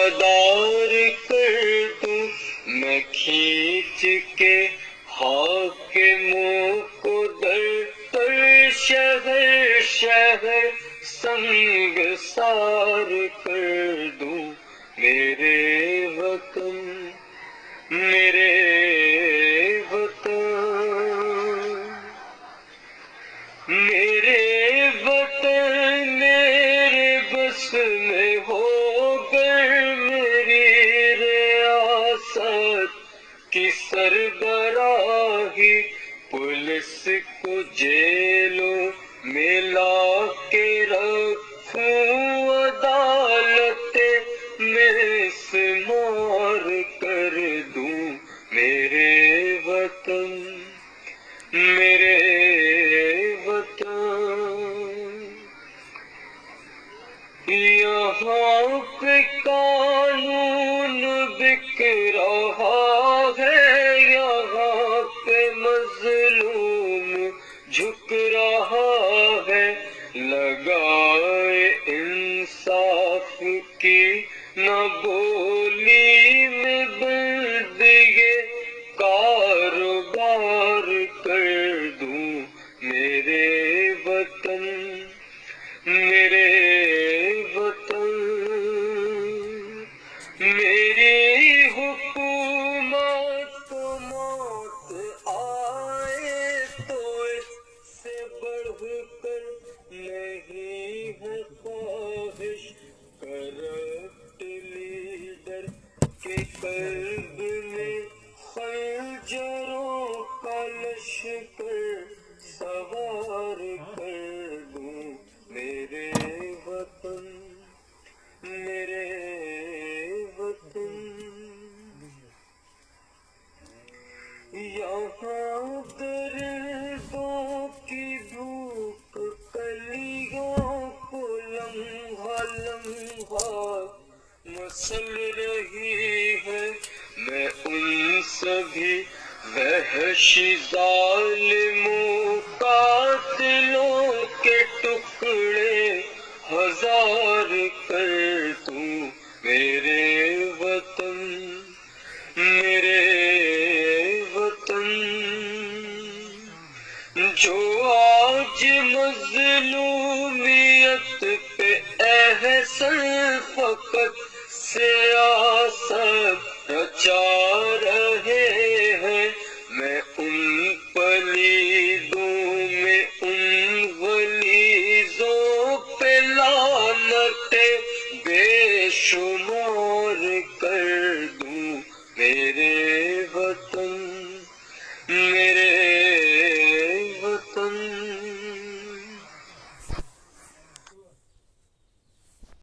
مدار کر دوں میں کھینچ کے حاکموں کو در پر شہر شہر سنگ سار کر دوں میرے وطن میرے وطن میرے وطن میرے بس میں ہو گر میری ریاست کی سربراہی پولیس کو جیلوں میں لا کے رکھوں عدالت میں سمار کر دوں میرے وطن میرے وطن یہاں پہ قانون بک رہا ہے یہاں پہ مظلوم جھک رہا ہے لگائے انصاف کی نہ بولی میں بند یہ کاروبار کر دوں میرے وطن میرے وطن میری حکومت کو موت آئے تو اس سے بڑھ کر نہیں ہے خواہش کرپٹ لیڈر کے قلب میں خنجروں کا لشکر سوار کر دوں میرے وطن میرے وطن یہاں دردوں کی بھوک کلیوں کو لمحہ لمحہ مسل رہی ہے میں ان سبھی وحشی ظالموں قاتلوں کے ٹکڑے ہزار کر دوں میرے وطن میرے وطن جو آج مظلوم